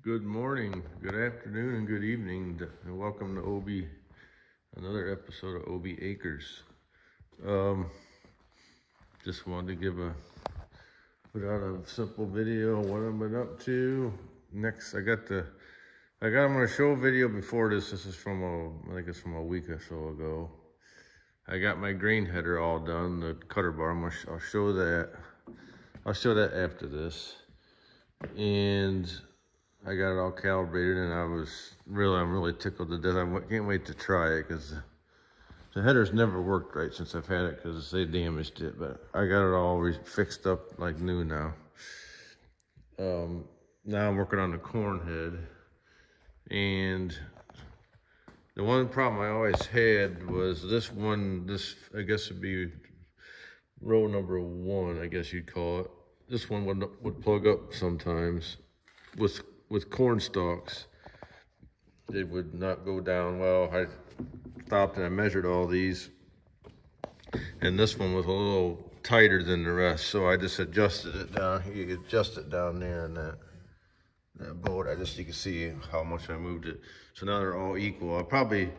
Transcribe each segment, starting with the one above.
Good morning, good afternoon, and good evening, and welcome to another episode of OB Acres. Just wanted to put out a simple video on what I've been up to. Next, I got them on a show video before this. This is I think it's from a week or so ago. I got my grain header all done, the cutter bar. I'll show that. I'll show that after this. And I got it all calibrated, and I'm really tickled to death. I can't wait to try it because the header's never worked right since I've had it because they damaged it. But I got it all fixed up like new now. Now I'm working on the corn head, and the one problem I always had was this one. This, I guess, would be row number 1, I guess you'd call it. This one would plug up sometimes with corn stalks. It would not go down well. I stopped and I measured all these, and this one was a little tighter than the rest, so I just adjusted it down. You could adjust it down there in that bolt. You can see how much I moved it. So now they're all equal. I'm probably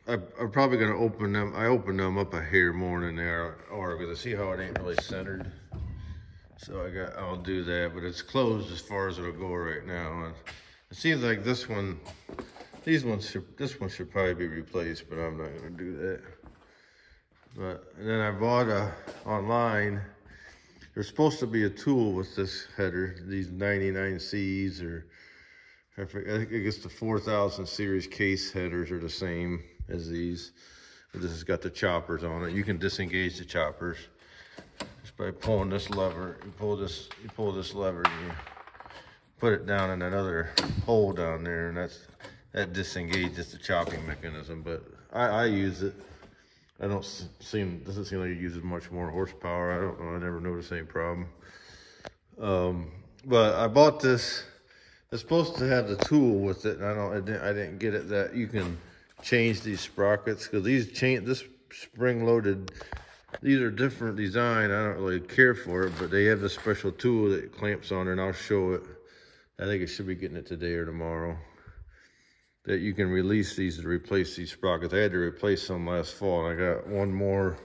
gonna open them. I opened them up a hair more than they are, because I see how it ain't really centered. So I'll do that, but it's closed as far as it'll go right now. And it seems like this one should probably be replaced, but I'm not gonna do that. And then I bought online. There's supposed to be a tool with this header, these 99Cs, or I guess the 4000 series case headers are the same as these. But this has got the choppers on it. You can disengage the choppers just by pulling this lever. You pull this lever, and you put it down in another hole down there, and that disengages the chopping mechanism. But I use it. Doesn't seem like it uses much more horsepower. I don't know. I never noticed any problem. But I bought this. It's supposed to have the tool with it, and I didn't get it that you can change these sprockets, because this spring-loaded. These are different design. I don't really care for it, but they have this special tool that clamps on it, and I'll show it. I think I should be getting it today or tomorrow. That you can release these to replace these sprockets. I had to replace some last fall, and I got one more.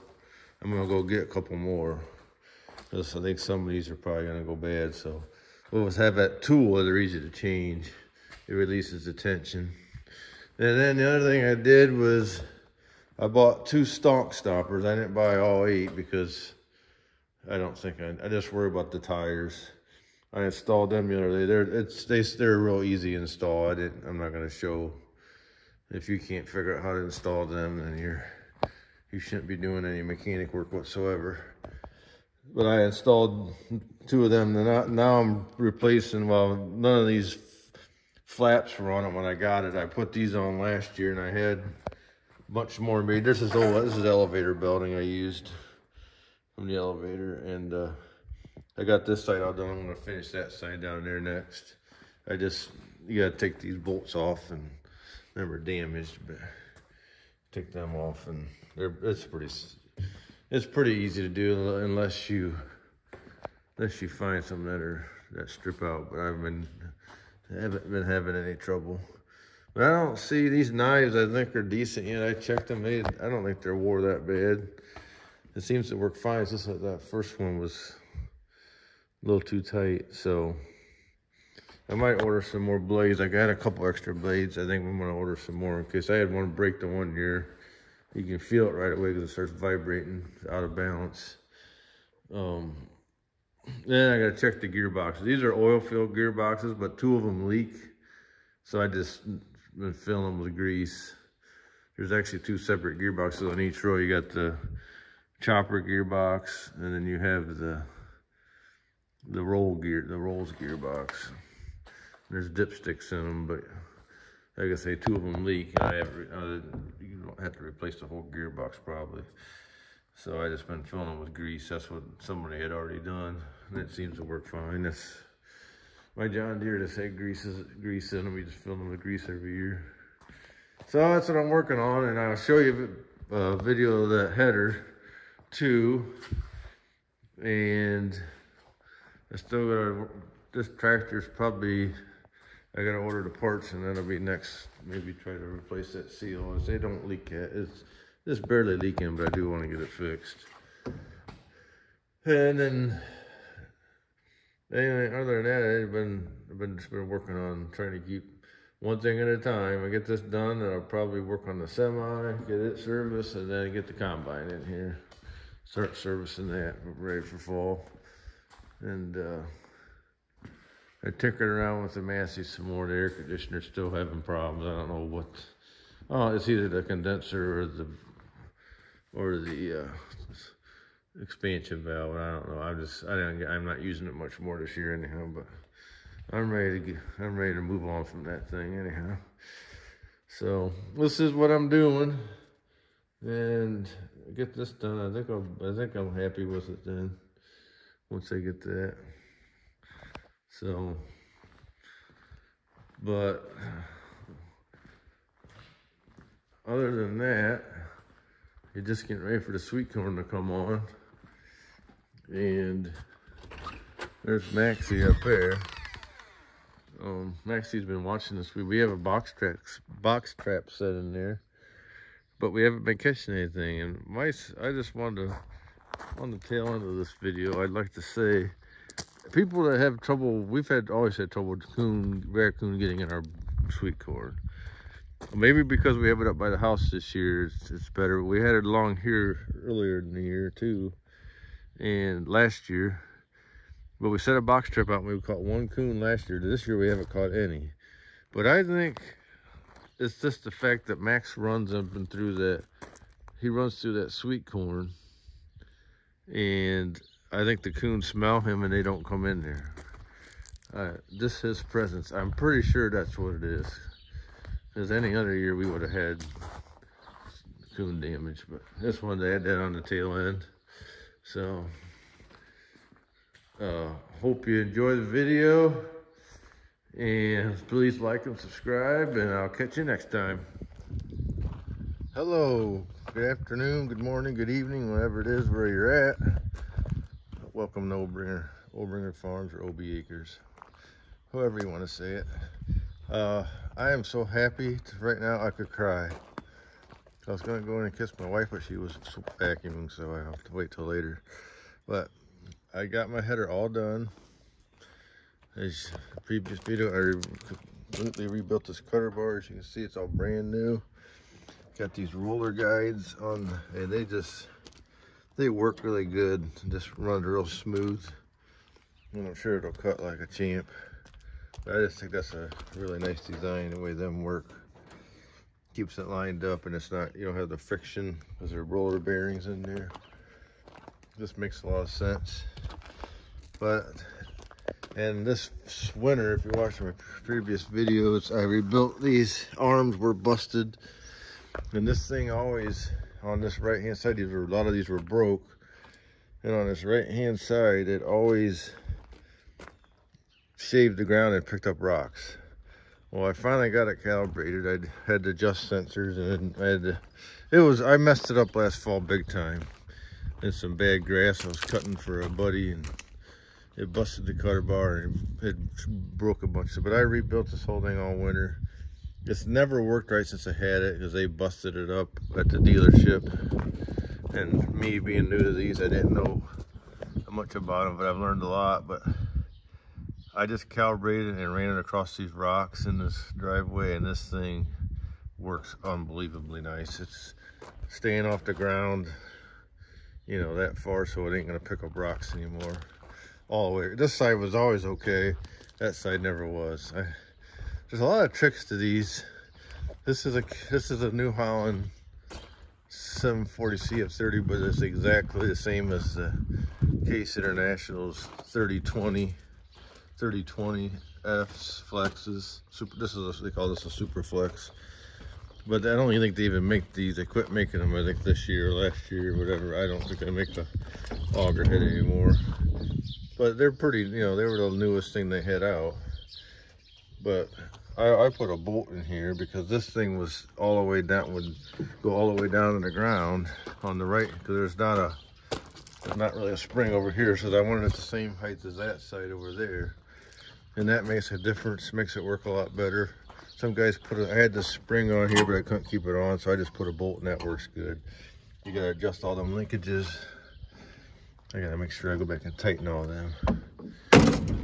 I'm gonna go get a couple more, because I think some of these are probably gonna go bad. So we'll just have that tool. They're easy to change. It releases the tension. And then the other thing I did was I bought 2 stalk stoppers. I didn't buy all 8 because I just worry about the tires. I installed them the other day. They're real easy to install. I'm not gonna show. If you can't figure out how to install them, then you shouldn't be doing any mechanic work whatsoever. But I installed 2 of them. Now I'm replacing. Well, none of these flaps were on it when I got it. I put these on last year, and I had much more made. This is elevator belting I used from the elevator, and I got this side all done. I'm gonna finish that side down there next. You gotta take these bolts off, and they were damaged, but take them off, and it's pretty easy to do unless you find some that strip out. But I haven't been having any trouble. But I don't see these knives. I think they're decent yet. I checked them. I don't think they're wore that bad. It seems to work fine. It's just like that first one was a little too tight. So I might order some more blades. I got a couple extra blades. I think I'm gonna order some more in case I had one break the one year. You can feel it right away because it starts vibrating. It's out of balance. Then I gotta check the gearboxes. These are oil-filled gearboxes, but 2 of them leak. So I just been filling them with grease. There's actually 2 separate gearboxes on each row. You got the chopper gearbox, and then you have the rolls gearbox. There's dipsticks in them, but like I say, 2 of them leak. You don't have to replace the whole gearbox probably. So I just been filling them with grease. That's what somebody had already done, and it seems to work fine. My John Deere just had grease in them. We just fill them with grease every year. So that's what I'm working on, and I'll show you a video of the header too. And I still got this tractor's probably I gotta order the parts, and then I'll be next, maybe try to replace that seal. As they don't leak yet. It's barely leaking, but I do want to get it fixed. And then, anyway, other than that, I've just been working on trying to keep one thing at a time. I get this done, and I'll probably work on the semi, get it serviced, and then get the combine in here. Start servicing that, ready for fall. And I tinkered around with the Massey some more. The air conditioner's still having problems. I don't know what. Oh, it's either the condenser or the expansion valve. I don't know. I'm not using it much more this year anyhow. But I'm ready to move on from that thing anyhow. So this is what I'm doing, and get this done. I think I'm happy with it then. Once I get that. So, but other than that, you're just getting ready for the sweet corn to come on. And there's Maxie up there. Maxie's been watching this. We have a box trap set in there, but we haven't been catching anything. And mice, I just wanted to, on the tail end of this video, I'd like to say, people that have trouble, we've always had trouble with raccoon getting in our sweet corn. Maybe because we have it up by the house this year, it's better. We had it along here earlier in the year too, and last year. But we set a box trap out and we caught one coon last year. This year we haven't caught any. But I think it's just the fact that Max runs up and through that. He runs through that sweet corn, and I think the coons smell him and they don't come in there. Just his presence, I'm pretty sure that's what it is. Because any other year we would have had coon damage, but this one they had that on the tail end. So, hope you enjoy the video, and please like and subscribe, and I'll catch you next time. Hello, good afternoon, good morning, good evening, whatever it is where you're at. Welcome to Obringer Farms, or OB Acres, however you want to say it. I am so happy right now I could cry. I was going to go in and kiss my wife, but she was vacuuming, so I have to wait till later. But I got my header all done. As the previous video, I completely rebuilt this cutter bar. As you can see, it's all brand new. Got these roller guides on, and they work really good. Just run real smooth, and I'm sure it'll cut like a champ. But I just think that's a really nice design, the way them work. Keeps it lined up, and it's not, you don't have the friction because there are roller bearings in there. This makes a lot of sense. And this winter, if you watched my previous videos, I rebuilt these. Arms were busted, and this thing always, on this right hand side, a lot of these were broke, and on this right hand side it always shaved the ground and picked up rocks. Well, I finally got it calibrated. I had to adjust sensors, and I messed it up last fall big time. In some bad grass I was cutting for a buddy, and it busted the cutter bar and it broke a bunch of it. But I rebuilt this whole thing all winter. It's never worked right since I had it, because they busted it up at the dealership. And me being new to these, I didn't know much about them, but I've learned a lot. But I just calibrated and ran it across these rocks in this driveway, and this thing works unbelievably nice. It's staying off the ground, you know, that far, so it ain't gonna pick up rocks anymore. All the way. This side was always okay. That side never was. There's a lot of tricks to these. This is a New Holland 740 CF30, but it's exactly the same as the Case International's 3020 F's flexes. They call this a super flex. But I don't even think they even make these. They quit making them, I think, this year, last year, whatever. I don't think they make the auger head anymore. But they're pretty, you know, they were the newest thing they had out. But I put a bolt in here because this thing was all the way down, would go all the way down to the ground on the right, because there's not really a spring over here, so I wanted it the same height as that side over there. and that makes a difference, makes it work a lot better. Some guys I had the spring on here, but I couldn't keep it on, so I just put a bolt and that works good. You gotta adjust all them linkages. I gotta make sure I go back and tighten all them.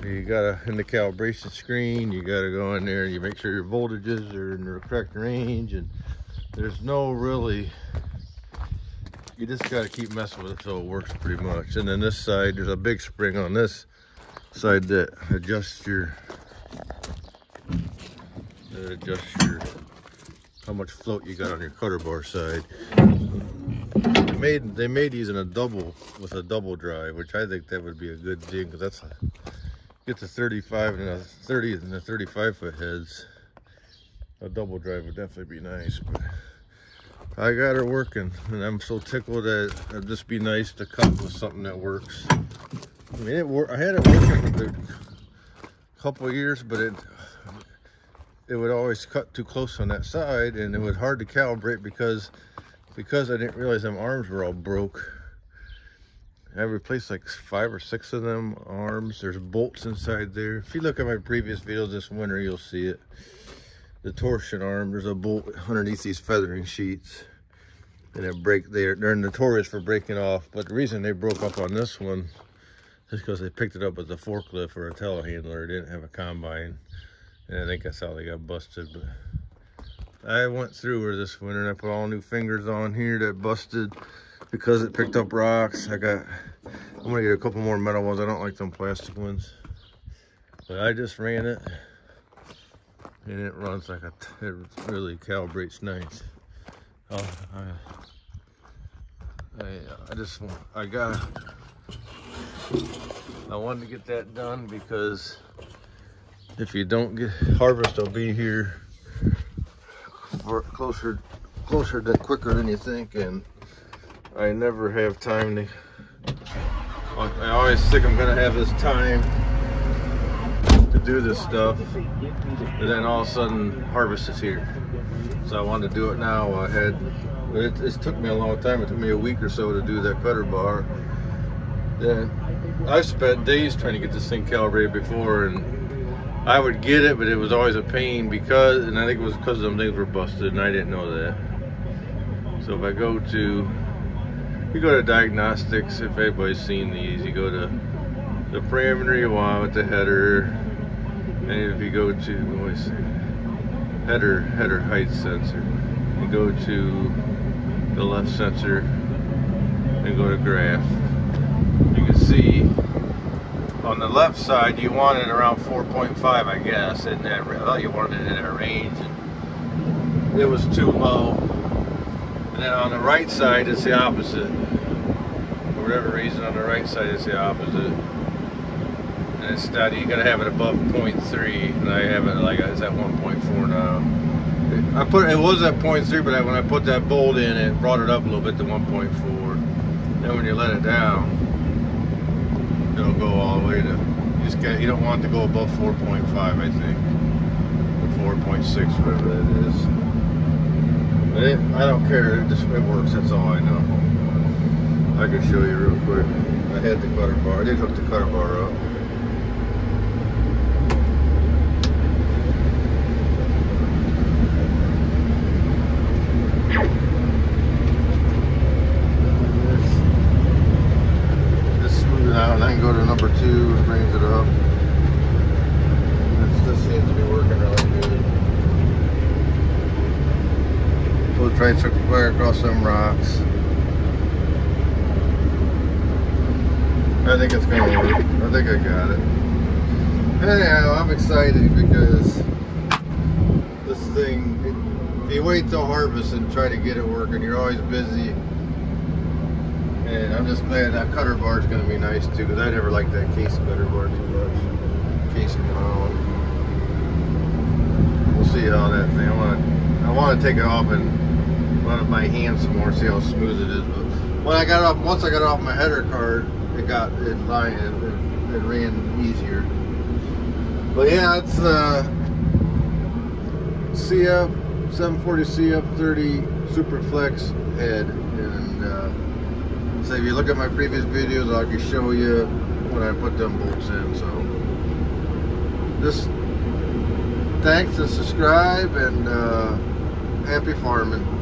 You gotta, in the calibration screen, you gotta go in there and you make sure your voltages are in the correct range, and there's no really, you just gotta keep messing with it till it works pretty much. And then this side, there's a big spring on this side that adjusts your how much float you got on your cutter bar side. They made these in a double, with a double drive, which I think that would be a good thing, because that's get the 35 and the 30 and the 35 foot heads. A double drive would definitely be nice, but I got her working, and I'm so tickled that it'd just be nice to cut with something that works. I mean, I had it working for a couple of years, but it would always cut too close on that side, and it was hard to calibrate because I didn't realize them arms were all broke. I replaced like 5 or 6 of them arms. There's bolts inside there. If you look at my previous videos this winter, you'll see it. The torsion arm, there's a bolt underneath these feathering sheets, and they're notorious for breaking off. But the reason they broke up on this one is because they picked it up with a forklift or a telehandler. It didn't have a combine, and I think that's how they got busted. But I went through her this winter, and I put all new fingers on here that busted because it picked up rocks. I'm gonna get a couple more metal ones. I don't like them plastic ones, but I just ran it, and it runs like it really calibrates nice. I wanted to get that done, because if you don't get harvest, I'll be here for quicker than you think, and I never have time to. I always think I'm gonna have this time to do this stuff, and then all of a sudden harvest is here. So I wanted to do it now. It took me a long time. It took me a week or so to do that cutter bar. Then I spent days trying to get this thing calibrated before, and I would get it, but it was always a pain and I think it was because them things were busted, and I didn't know that. So if I go to, you go to diagnostics, if anybody's seen these, you go to the parameter you want with the header, and if you go to, what do I say, header height sensor, and go to the left sensor, and go to graph, you can see on the left side you want it around 4.5, I guess, and I thought you wanted it in that range, and it was too low. And then on the right side it's the opposite. For whatever reason, on the right side it's the opposite, and it's steady. You gotta have it above 0.3, and I have it like it's at 1.4 now. It was at 0.3, but when I put that bolt in, it brought it up a little bit to 1.4. Then when you let it down, it'll go all the way to, you don't want it to go above 4.5, I think, or 4.6, whatever that is. But I don't care, it works, that's all I know. I can show you real quick. I had the cutter bar, I did hook the cutter bar up. And I can go to number 2, it brings it up. This seems to be working really good. We'll try to fire across some rocks. I think it's gonna work. I think I got it. Anyhow, I'm excited because this thing, if you wait till harvest and try to get it working, you're always busy. And I'm just glad that cutter bar is going to be nice too, because I never liked that case cutter bar too much. Case around. We'll see how that thing. I want to take it off and run it by hand some more, see how smooth it is. But when I got it off, once I got it off my header card, it ran easier. But yeah, it's CF 740 CF30 Superflex head, and so if you look at my previous videos, I can show you when I put them bolts in. So just thanks and subscribe, and happy farming.